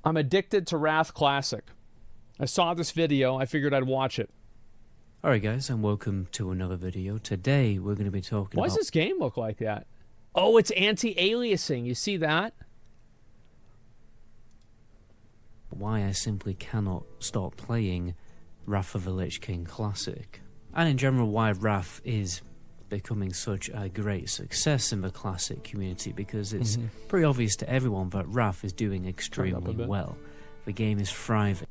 I'm addicted to Wrath Classic. I saw this video, I figured I'd watch it. Alright guys, and welcome to another video. Today we're going to be talking Why about... does this game look like that? Oh, it's anti-aliasing, you see that? why I simply cannot stop playing Wrath of the Lich King Classic. And in general, why Wrath is becoming such a great success in the Classic community, because it's pretty obvious to everyone that Wrath is doing extremely well. The game is thriving.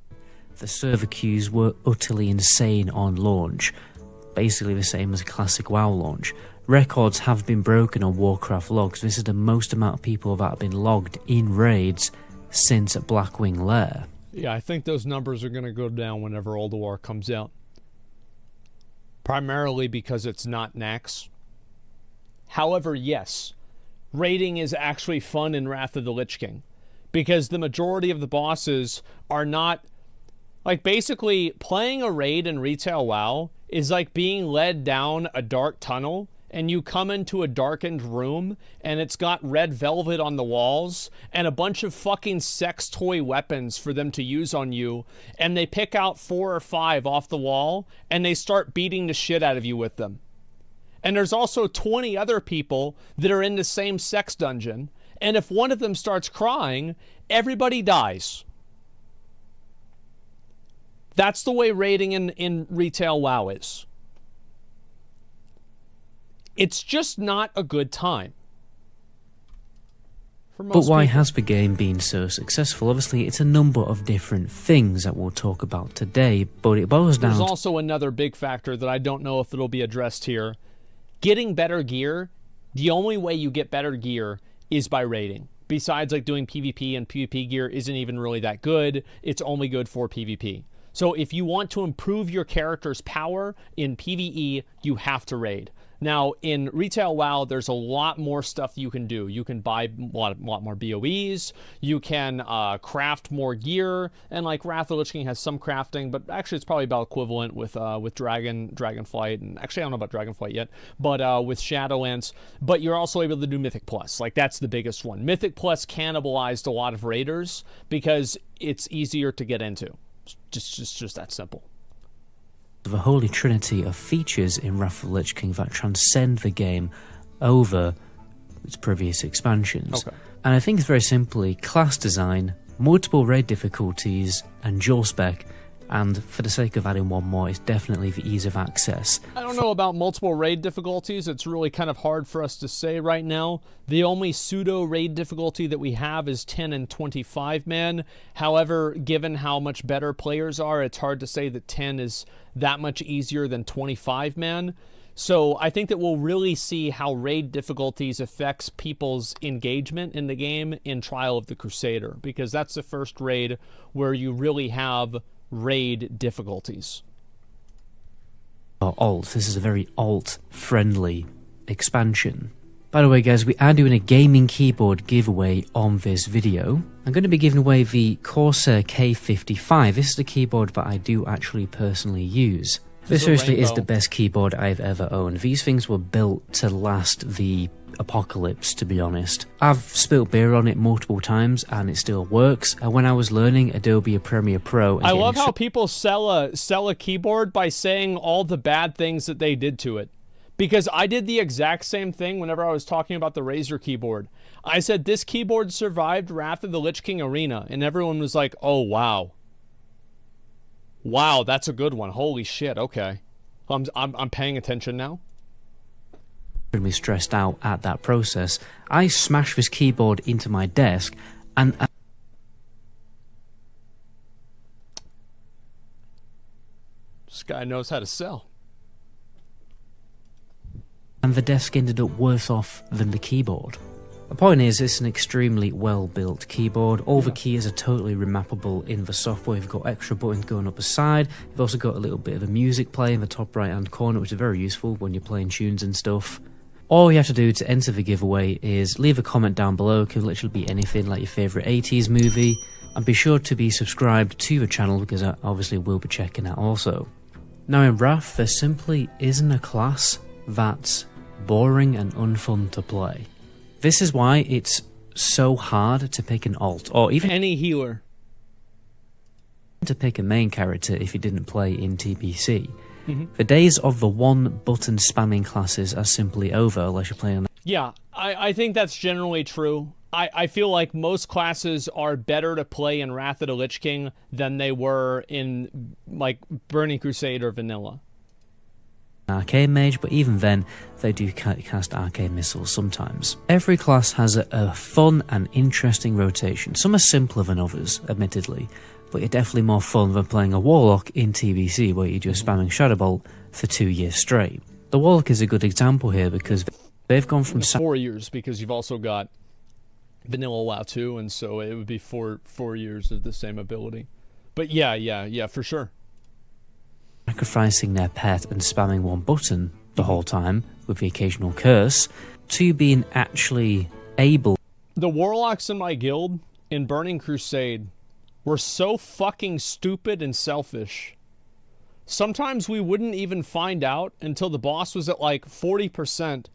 The server queues were utterly insane on launch, basically the same as a classic WoW launch. Records have been broken on Warcraft logs. This is the most amount of people that have been logged in raids since Blackwing Lair. Yeah, I think those numbers are going to go down whenever Old War comes out. Primarily because it's not Nax. However, yes, raiding is actually fun in Wrath of the Lich King, because the majority of the bosses are not... Like, basically, playing a raid in Retail WoW is like being led down a dark tunnel, and you come into a darkened room, and it's got red velvet on the walls, and a bunch of fucking sex toy weapons for them to use on you, and they pick out 4 or 5 off the wall, and they start beating the shit out of you with them. And there's also 20 other people that are in the same sex dungeon, and if one of them starts crying, everybody dies. That's the way raiding in Retail WoW is. It's just not a good time. But why has the game been so successful? Obviously, it's a number of different things that we'll talk about today, but it boils down... There's also another big factor that I don't know if it'll be addressed here. Getting better gear, the only way you get better gear is by raiding. Besides, like, doing PvP, and PvP gear isn't even really that good. It's only good for PvP. So if you want to improve your character's power in PvE, you have to raid. Now, in Retail WoW, there's a lot more stuff you can do. You can buy a lot more BOEs, you can craft more gear, and like Wrath of the Lich King has some crafting, but actually it's probably about equivalent with Dragonflight, and actually I don't know about Dragonflight yet, but with Shadowlands. But you're also able to do Mythic Plus. Like, that's the biggest one. Mythic Plus cannibalized a lot of raiders because it's easier to get into. Just that simple. The holy trinity of features in Wrath of the Lich King that transcend the game over its previous expansions. Okay. And I think it's very simply class design, multiple raid difficulties, and dual spec. And for the sake of adding one more, it's definitely the ease of access. I don't know about multiple raid difficulties. It's really kind of hard for us to say right now. The only pseudo raid difficulty that we have is 10 and 25 man. However, given how much better players are, it's hard to say that 10 is that much easier than 25 man. So I think that we'll really see how raid difficulties affects people's engagement in the game in Trial of the Crusader, because that's the first raid where you really have raid difficulties. Alt. This is a very alt-friendly expansion. By the way, guys, we are doing a gaming keyboard giveaway on this video. I'm going to be giving away the Corsair K55. This is the keyboard that I do actually personally use. This seriously is the best keyboard I've ever owned. These things were built to last the apocalypse, to be honest. I've spilled beer on it multiple times and it still works. And when I was learning Adobe Premiere Pro... I love how people sell a keyboard by saying all the bad things that they did to it. Because I did the exact same thing whenever I was talking about the Razer keyboard. I said, this keyboard survived Wrath of the Lich King Arena, and everyone was like, oh, wow. Wow, that's a good one. Holy shit, okay. I'm paying attention now. Me stressed out at that process. I smashed this keyboard into my desk, and this guy knows how to sell. And the desk ended up worse off than the keyboard. The point is, it's an extremely well-built keyboard. All the keys are totally remappable in the software. You've got extra buttons going up the side. You've also got a little bit of a music player in the top right-hand corner, which is very useful when you're playing tunes and stuff. All you have to do to enter the giveaway is leave a comment down below. It could literally be anything, like your favourite 80s movie. And be sure to be subscribed to the channel, because I obviously will be checking that also. Now in Wrath, there simply isn't a class that's boring and unfun to play. This is why it's so hard to pick an alt, or even any healer. to pick a main character if you didn't play in TBC. The days of the one-button spamming classes are simply over unless you're playing on... Yeah, I think that's generally true. I feel like most classes are better to play in Wrath of the Lich King than they were in, like, Burning Crusade or Vanilla. Arcane Mage, but even then, they do cast Arcane Missiles sometimes. Every class has a fun and interesting rotation. Some are simpler than others, admittedly, but you're definitely more fun than playing a Warlock in TBC where you're just spamming Shadow Bolt for 2 years straight. The Warlock is a good example here because they've gone from... 4 years, because you've also got Vanilla WoW 2, and so it would be four years of the same ability. But yeah, for sure. Sacrificing their pet and spamming one button the whole time, with the occasional curse, to being actually able... The Warlocks in my guild in Burning Crusade were so fucking stupid and selfish. Sometimes we wouldn't even find out until the boss was at like 40%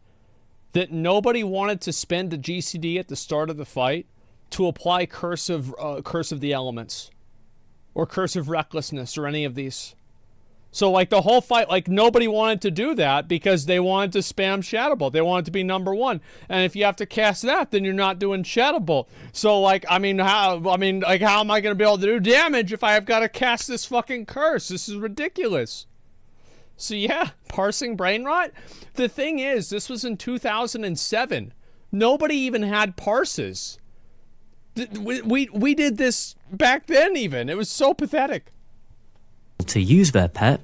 that nobody wanted to spend a GCD at the start of the fight to apply Curse of the Elements or Curse of Recklessness or any of these. So, like, the whole fight, like, nobody wanted to do that because they wanted to spam Shadow Bolt. They wanted to be number one. And if you have to cast that, then you're not doing Shadow Bolt. So, like, how am I going to be able to do damage if I've got to cast this fucking curse? This is ridiculous. So, yeah, parsing brain rot. The thing is, this was in 2007. Nobody even had parses. We did this back then even. It was so pathetic. To use their pet,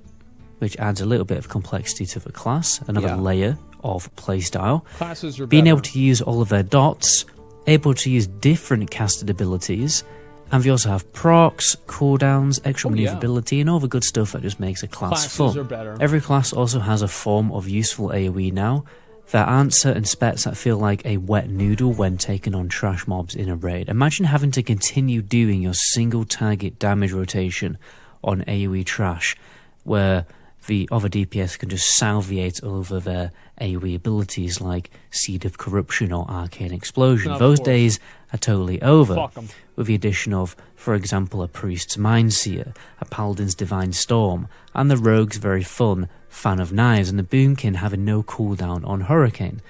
which adds a little bit of complexity to the class, another layer of playstyle. Classes are being better. able to use all of their dots, able to use different casted abilities, and we also have procs, cooldowns, extra maneuverability, and all the good stuff that just makes a class Classes fun. are better. Every class also has a form of useful AoE now. There aren't certain specs that feel like a wet noodle when taking on trash mobs in a raid. Imagine having to continue doing your single target damage rotation on AoE trash, where the other DPS can just salviate over their AoE abilities like Seed of Corruption or Arcane Explosion. Those days are totally over, with the addition of, for example, a Priest's Mindseer, a Paladin's Divine Storm, and the Rogue's very fun Fan of Knives, and the Boomkin having no cooldown on Hurricane,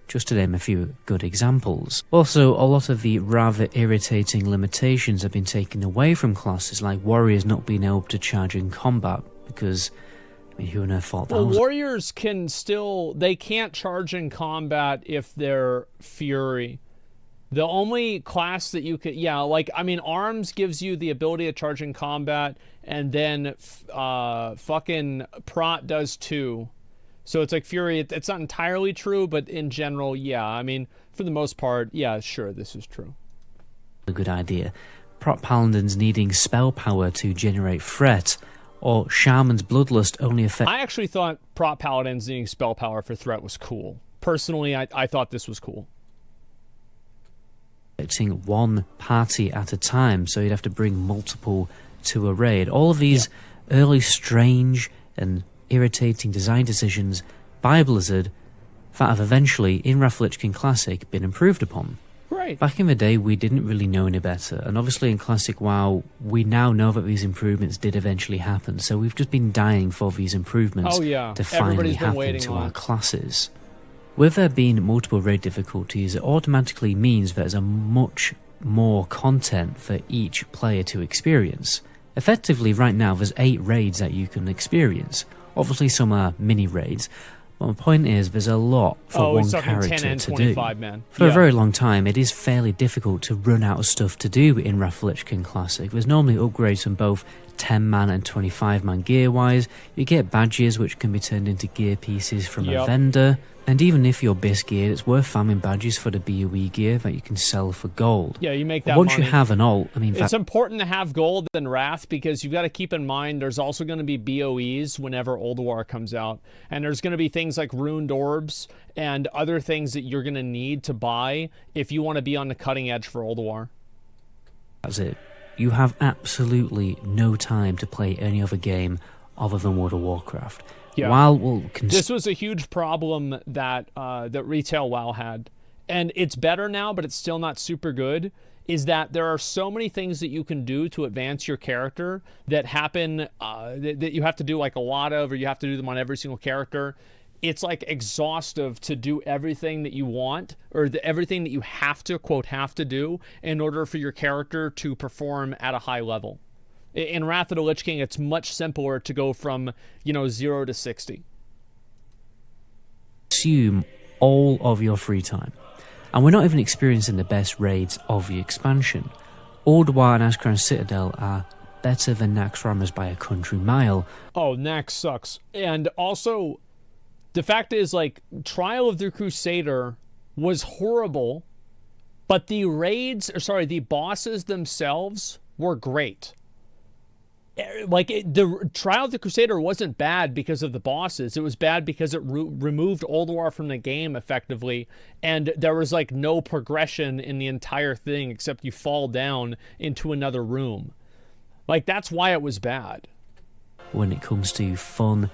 just to name a few good examples. Also, a lot of the rather irritating limitations have been taken away from classes, like Warriors not being able to charge in combat, because, I mean, who on earth thought that was... Warriors can still... They can't charge in combat if they're Fury. The only class that you could... Yeah, like, I mean, Arms gives you the ability to charge in combat, and then fucking Prot does too. So it's like Fury, it's not entirely true, but in general, yeah. I mean, for the most part, yeah, sure, this is true. A good idea. Prot Paladins needing spell power to generate threat, or Shaman's Bloodlust only affect... I actually thought Prot Paladins needing spell power for threat was cool. Personally, I thought this was cool. Affecting one party at a time, so you'd have to bring multiple to a raid. All of these early strange and irritating design decisions by Blizzard that have eventually, in Wrath of the Lich King Classic, been improved upon. Right. Back in the day, we didn't really know any better, and obviously in Classic WoW, we now know that these improvements did eventually happen, so we've just been dying for these improvements to finally happen to our classes. With there being multiple raid difficulties, it automatically means there's a much more content for each player to experience. Effectively, right now, there's 8 raids that you can experience. Obviously, some are mini raids, but my point is there's a lot for one character to do. Man. For a very long time, it is fairly difficult to run out of stuff to do in Wrath of the Lich King Classic. There's normally upgrades from both 10-man and 25-man gear-wise. You get badges which can be turned into gear pieces from a vendor. And even if you're BIS geared, it's worth farming badges for the BOE gear that you can sell for gold. Yeah, you make that Once money. you have an alt, I mean... It's important to have gold in Wrath because you've got to keep in mind there's also going to be BOEs whenever Old War comes out. And there's going to be things like Ruined Orbs and other things that you're going to need to buy if you want to be on the cutting edge for Old War. That's it. You have absolutely no time to play any other game other than World of Warcraft. Yeah. WoW will this was a huge problem that that retail WoW had, and it's better now, but it's still not super good, is that there are so many things that you can do to advance your character that happen, that you have to do like a lot of, or you have to do them on every single character. It's like exhaustive to do everything that you want, or everything that you have to, quote, have to do in order for your character to perform at a high level. In Wrath of the Lich King, it's much simpler to go from, 0 to 60. Consume all of your free time. And we're not even experiencing the best raids of the expansion. Ulduar and Icecrown Citadel are better than Naxxramas by a country mile. Oh, Nax sucks. And also, the fact is, like, Trial of the Crusader was horrible, but the bosses themselves were great. Like, the Trial of the Crusader wasn't bad because of the bosses. It was bad because it removed Ulduar from the game, effectively, and there was, like, no progression in the entire thing except you fall down into another room. Like, that's why it was bad. When it comes to fun,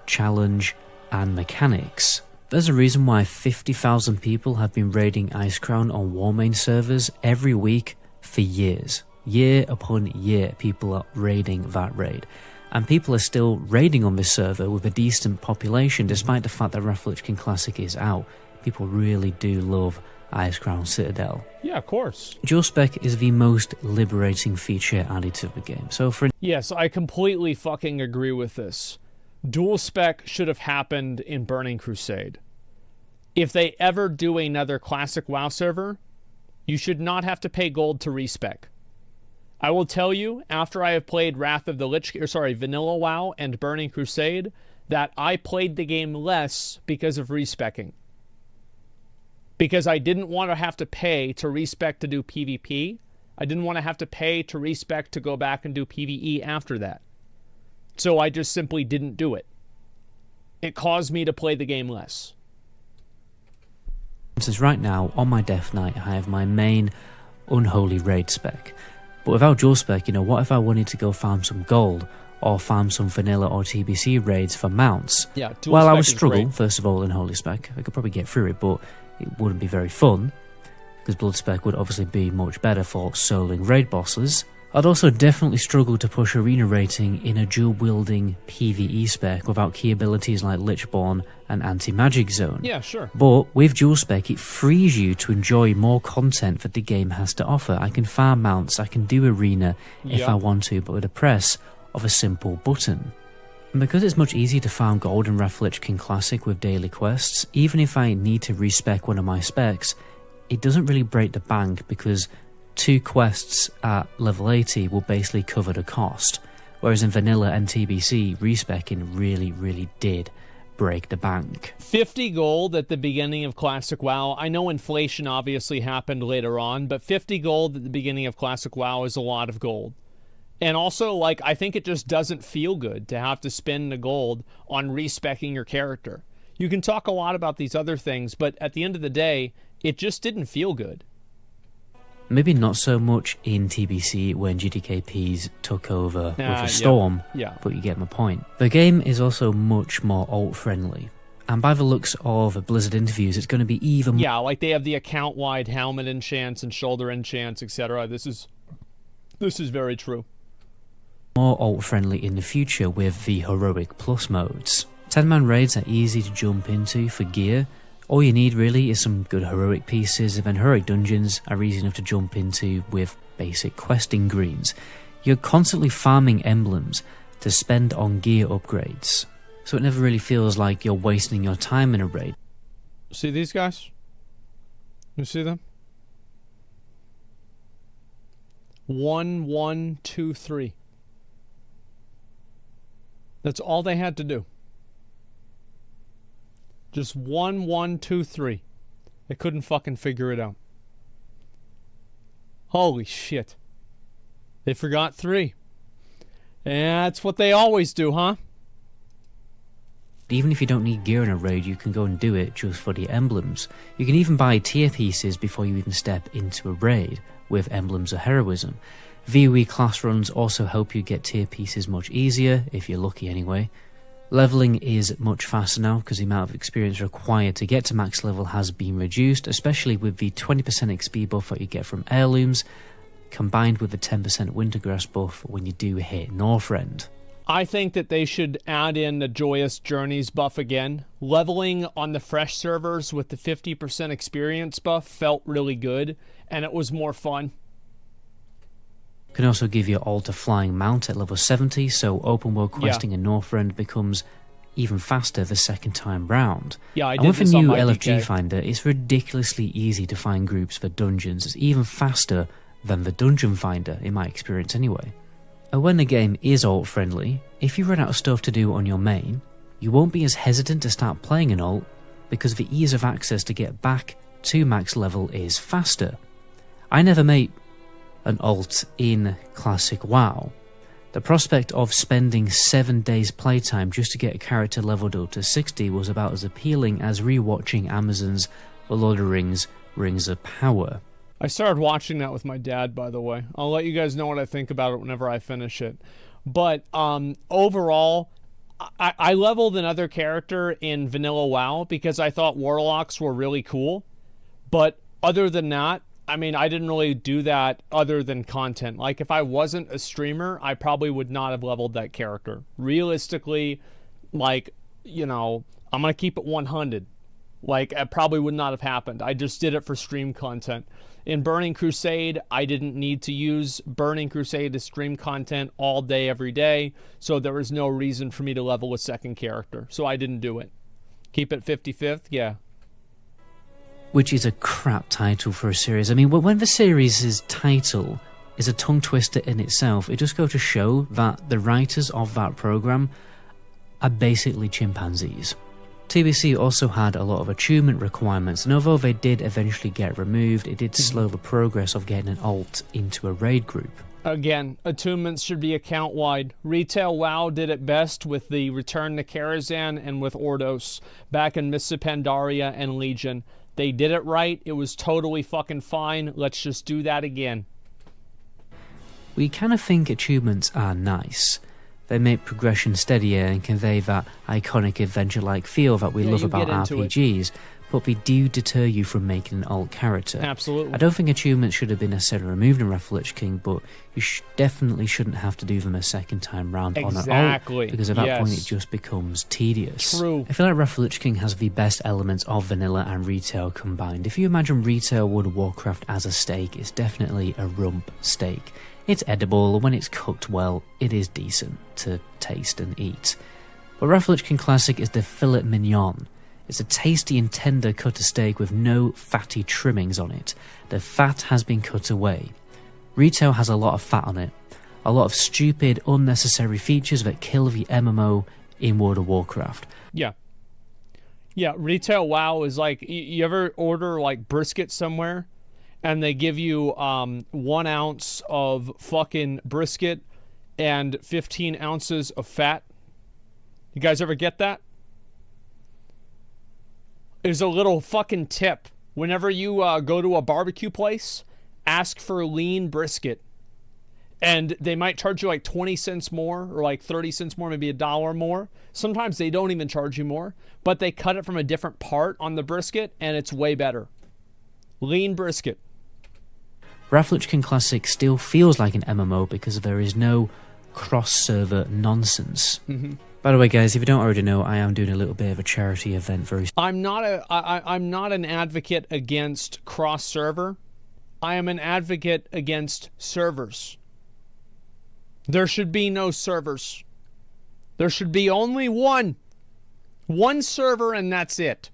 challenge, and mechanics, there's a reason why 50,000 people have been raiding Icecrown on Warmane servers every week for years. Year upon year, people are raiding that raid. And people are still raiding on this server with a decent population, despite the fact that Wrath of the Lich King Classic is out. People really do love Icecrown Citadel. Yeah, of course. Dual Spec is the most liberating feature added to the game. So for Yes, I completely fucking agree with this. Dual Spec should have happened in Burning Crusade. If they ever do another Classic WoW server, you should not have to pay gold to respec. I will tell you, after I have played Vanilla WoW and Burning Crusade, that I played the game less because of respecking. Because I didn't want to have to pay to respec to do PvP. I didn't want to have to pay to respec to go back and do PvE after that. So I just simply didn't do it. It caused me to play the game less. instance, right now, on my Death Knight, I have my main Unholy Raid spec. But without Dual Spec, what if I wanted to go farm some gold, or farm some vanilla or TBC raids for mounts? Yeah, Dual Well, I Spec would is struggle, great. first of all, in Holy Spec. I could probably get through it, but it wouldn't be very fun, because Blood Spec would obviously be much better for soloing raid bosses. I'd also definitely struggle to push arena rating in a dual-wielding PvE spec without key abilities like Lichborn and Anti-Magic Zone. Yeah, sure. But with dual spec, it frees you to enjoy more content that the game has to offer. I can farm mounts, I can do arena if I want to, but with a press of a simple button. And because it's much easier to farm gold in Wrath of the Lich King Classic with daily quests, even if I need to respec one of my specs, it doesn't really break the bank, because 2 quests at level 80 will basically cover the cost. Whereas in vanilla and TBC, respecing really did break the bank. 50 gold at the beginning of Classic WoW. I know inflation obviously happened later on, but 50 gold at the beginning of Classic WoW is a lot of gold. And also, I think it just doesn't feel good to have to spend the gold on respecing your character. You can talk a lot about these other things, but at the end of the day, it just didn't feel good. Maybe not so much in TBC when GDKPs took over with a storm, but you get my point. The game is also much more alt-friendly. And by the looks of Blizzard interviews, it's going to be even... Yeah, they have the account-wide helmet enchants and shoulder enchants, etc. This is very true. More alt-friendly in the future with the Heroic Plus modes. 10-man raids are easy to jump into for gear. All you need really is some good heroic pieces, and then heroic dungeons are easy enough to jump into with basic questing greens. You're constantly farming emblems to spend on gear upgrades, so it never really feels like you're wasting your time in a raid. See these guys? You see them? 1, 1, 2, 3. That's all they had to do. Just 1, 1, 2, 3. They couldn't fucking figure it out. Holy shit. They forgot 3. And that's what they always do, huh? Even if you don't need gear in a raid, you can go and do it just for the emblems. You can even buy tier pieces before you even step into a raid with emblems of heroism. VoE class runs also help you get tier pieces much easier, if you're lucky anyway. Leveling is much faster now because the amount of experience required to get to max level has been reduced, especially with the 20% XP buff that you get from heirlooms, combined with the 10% Wintergrass buff when you do hit Northrend. I think that they should add in the Joyous Journeys buff again. Leveling on the fresh servers with the 50% experience buff felt really good, and it was more fun. Can also give you Alta Flying Mount at level 70, so open world questing in Northrend becomes even faster the second time round. Yeah, I did and with this a on new my LFG DK. finder, it's ridiculously easy to find groups for dungeons. It's even faster than the dungeon finder, in my experience anyway. And when the game is alt friendly, if you run out of stuff to do on your main, you won't be as hesitant to start playing an alt because the ease of access to get back to max level is faster. I never made an alt in Classic WoW. The prospect of spending 7 days playtime just to get a character leveled up to 60 was about as appealing as rewatching Amazon's The Lord of the Rings Rings of Power. I started watching that with my dad, by the way. I'll let you guys know what I think about it whenever I finish it. But overall, I leveled another character in Vanilla WoW because I thought Warlocks were really cool. But other than that, I mean, I didn't really do that other than content. Like, if I wasn't a streamer, I probably would not have leveled that character. Realistically, like, you know, I'm going to keep it 100. Like, it probably would not have happened. I just did it for stream content. In Burning Crusade, I didn't need to use Burning Crusade to stream content all day, every day. So there was no reason for me to level a second character. So I didn't do it. Keep it 55th? Yeah. Which is a crap title for a series. I mean, when the series' title is a tongue twister in itself, it just goes to show that the writers of that program are basically chimpanzees. TBC also had a lot of achievement requirements, and although they did eventually get removed, it did slow the progress of getting an alt into a raid group. Again, attunements should be account-wide. Retail WoW did it best with the Return to Karazhan and with Ordos back in Mists of Pandaria and Legion. They did it right. It was totally fucking fine. Let's just do that again. We kind of think achievements are nice. They make progression steadier and convey that iconic adventure-like feel that we love about RPGs, but they do deter you from making an alt character. Absolutely. I don't think achievements should have been necessarily removed in Wrath of the Lich King, but you definitely shouldn't have to do them a second time round on an alt, because at that point it just becomes tedious. True. I feel like Wrath of the Lich King has the best elements of vanilla and retail combined. If you imagine retail World of Warcraft as a steak, it's definitely a rump steak. It's edible, when it's cooked well, it is decent to taste and eat. But Wrath of the Lich King Classic is the filet mignon. It's a tasty and tender cut of steak with no fatty trimmings on it. The fat has been cut away. Retail has a lot of fat on it. A lot of stupid, unnecessary features that kill the MMO in World of Warcraft. Yeah. Yeah, retail WoW is like, you ever order like brisket somewhere and they give you 1 ounce of fucking brisket and 15 ounces of fat? You guys ever get that? There's a little fucking tip. Whenever you go to a barbecue place, ask for lean brisket. And they might charge you like 20 cents more or like 30 cents more, maybe $1 more. Sometimes they don't even charge you more, but they cut it from a different part on the brisket and it's way better. Lean brisket. Wrath of the Lich King Classic still feels like an MMO because there is no cross-server nonsense. Mm-hmm. By the way, guys, if you don't already know, I am doing a little bit of a charity event very soon. I'm not an advocate against cross-server. I am an advocate against servers. There should be no servers. There should be only one. One server and that's it.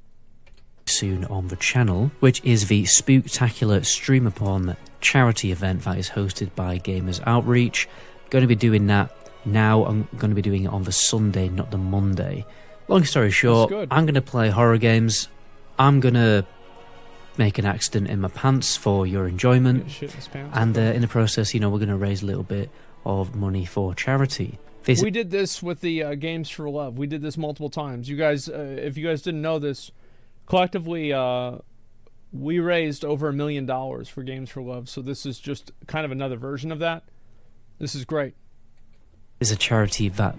Soon on the channel, which is the Spooktacular Streamathon charity event that is hosted by Gamers Outreach. Going to be doing that now. I'm going to be doing it on the Sunday, not the Monday. Long story short, I'm going to play horror games. I'm going to make an accident in my pants for your enjoyment. And in the process, you know, we're going to raise a little bit of money for charity. We did this with the Games for Love. We did this multiple times. You guys, if you guys didn't know this, collectively, we raised over $1 million for Games for Love. So this is just kind of another version of that. This is great. It's a charity that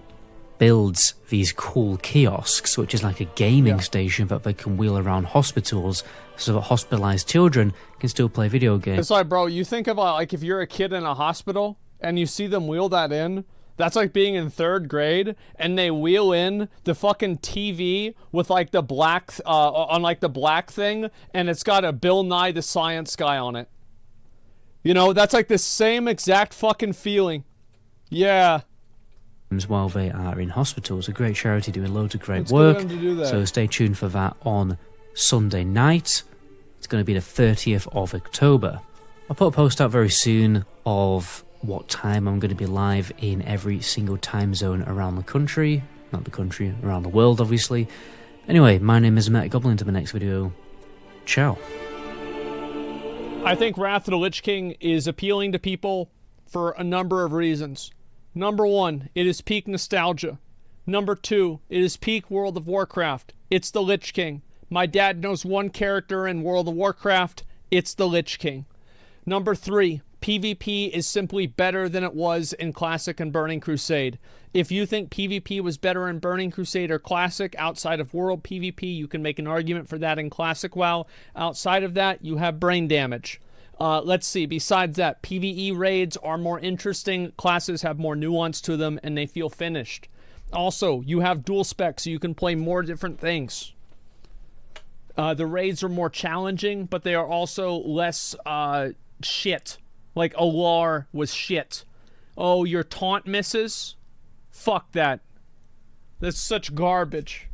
builds these cool kiosks, which is like a gaming station that they can wheel around hospitals so that hospitalized children can still play video games. It's like, bro, you think about like if you're a kid in a hospital and you see them wheel that in, that's like being in 3rd grade and they wheel in the fucking TV with like the black, on like the black thing, and it's got a Bill Nye the Science Guy on it. You know, that's like the same exact fucking feeling. Yeah. While they are in hospitals, a great charity doing loads of great It's work. good of them to do that. So stay tuned for that on Sunday night. It's going to be the 30th of October. I'll put a post out very soon of what time I'm going to be live in every single time zone around the country. Not the country, around the world, obviously. Anyway, my name is Matt Goblin. To the next video. Ciao. I think Wrath of the Lich King is appealing to people for a number of reasons. Number 1, it is peak nostalgia. Number 2, it is peak World of Warcraft. It's the Lich King. My dad knows one character in World of Warcraft. It's the Lich King. Number 3, PvP is simply better than it was in Classic and Burning Crusade. If you think PvP was better in Burning Crusade or Classic outside of World PvP, you can make an argument for that in Classic WoW. Outside of that, you have brain damage. Let's see, besides that, PvE raids are more interesting, classes have more nuance to them, and they feel finished. Also, you have dual specs, so you can play more different things. The raids are more challenging, but they are also less shit. Like, Alar was shit. Oh, your taunt misses? Fuck that. That's such garbage.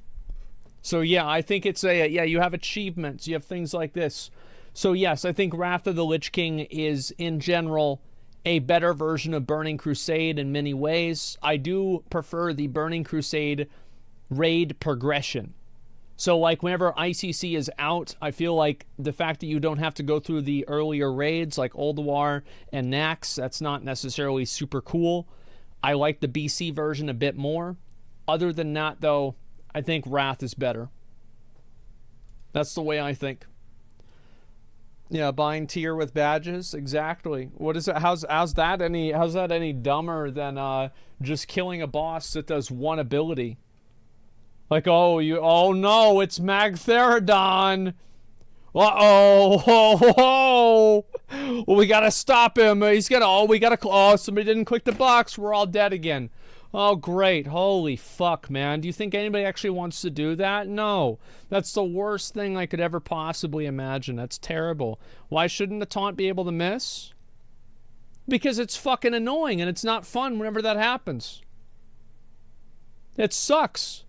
So yeah, I think it's yeah, you have achievements, you have things like this. So yes, I think Wrath of the Lich King is, in general, a better version of Burning Crusade in many ways. I do prefer the Burning Crusade raid progression. So, like, whenever ICC is out, I feel like the fact that you don't have to go through the earlier raids, like Ulduar and Naxx, that's not necessarily super cool. I like the BC version a bit more. Other than that, though, I think Wrath is better. That's the way I think. Yeah, buying tier with badges, exactly. What is it? How's that any dumber than just killing a boss that does one ability? Like, oh no, it's Magtheridon. Oh, well, we gotta stop him. Somebody didn't click the box. We're all dead again. Oh, great. Holy fuck, man. Do you think anybody actually wants to do that? No. That's the worst thing I could ever possibly imagine. That's terrible. Why shouldn't the taunt be able to miss? Because it's fucking annoying and it's not fun whenever that happens. It sucks.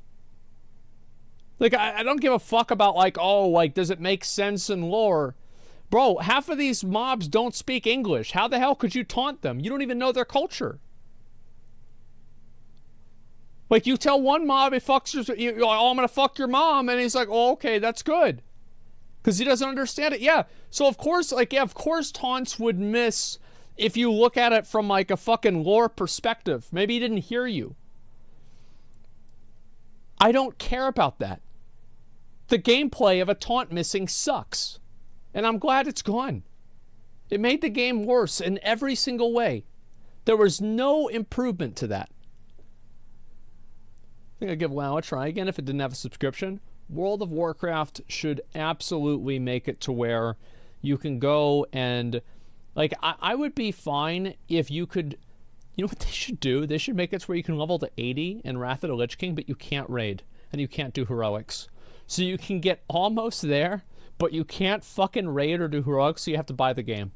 Like, I don't give a fuck about, like, oh, like, does it make sense in lore? Bro, half of these mobs don't speak English. How the hell could you taunt them? You don't even know their culture. Like, you tell one mob, it fucks your, oh, I'm gonna fuck your mom, and he's like, oh, okay, that's good. Because he doesn't understand it. Yeah, so of course, like, yeah, of course taunts would miss if you look at it from, like, a fucking lore perspective. Maybe he didn't hear you. I don't care about that. The gameplay of a taunt missing sucks. And I'm glad it's gone. It made the game worse in every single way. There was no improvement to that. I think I'd give WoW a try again if it didn't have a subscription. World of Warcraft should absolutely make it to where you can go and, like, I would be fine if you could, you know what they should do? They should make it to where you can level to 80 in Wrath of the Lich King, but you can't raid and you can't do heroics. So you can get almost there, but you can't fucking raid or do heroics, so you have to buy the game.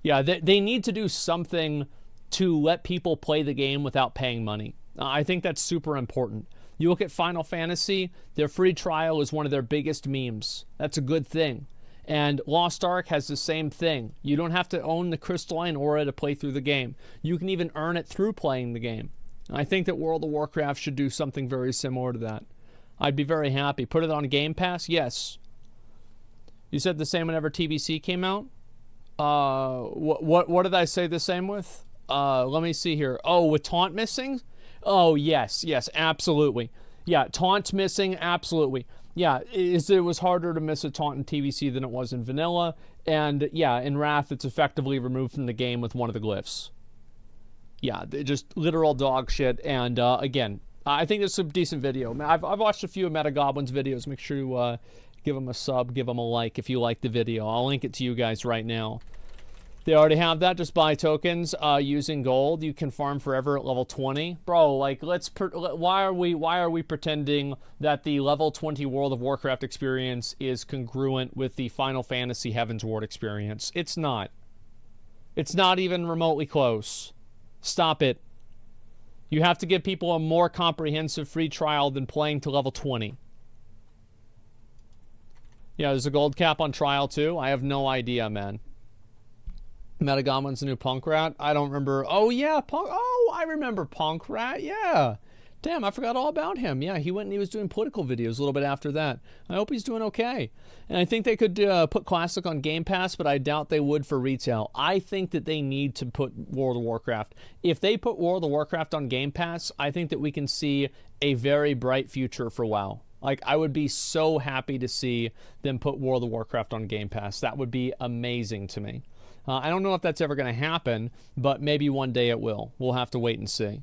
Yeah, they need to do something to let people play the game without paying money. I think that's super important. You look at Final Fantasy, their free trial is one of their biggest memes. That's a good thing. And Lost Ark has the same thing. You don't have to own the crystalline aura to play through the game. You can even earn it through playing the game. And I think that World of Warcraft should do something very similar to that. I'd be very happy. Put it on Game Pass? Yes. You said the same whenever TBC came out? What did I say the same with? Let me see here. Oh, with taunt missing? Oh, yes, absolutely. Yeah, taunt missing, absolutely. Yeah, it was harder to miss a taunt in TBC than it was in vanilla. And yeah, in Wrath, it's effectively removed from the game with one of the glyphs. Yeah, just literal dog shit. And again, I think it's a decent video. I've watched a few of Metagoblin's videos. Make sure you give him a sub, give him a like if you like the video. I'll link it to you guys right now. They already have that. Just buy tokens using gold. You can farm forever at level 20, bro. Like, why are we pretending that the level 20 World of Warcraft experience is congruent with the Final Fantasy Heaven's Ward experience? It's not. It's not even remotely close. Stop it. You have to give people a more comprehensive free trial than playing to level 20. Yeah, there's a gold cap on trial too. I have no idea, man. Metagoblin's the new Punk Rat. I don't remember. Oh, yeah. I remember Punk Rat. Yeah. Damn, I forgot all about him. Yeah, he went and he was doing political videos a little bit after that. I hope he's doing okay. And I think they could put Classic on Game Pass, but I doubt they would for retail. I think that they need to put World of Warcraft. If they put World of Warcraft on Game Pass, I think that we can see a very bright future for WoW. Like, I would be so happy to see them put World of Warcraft on Game Pass. That would be amazing to me. I don't know if that's ever going to happen, but maybe one day it will. We'll have to wait and see.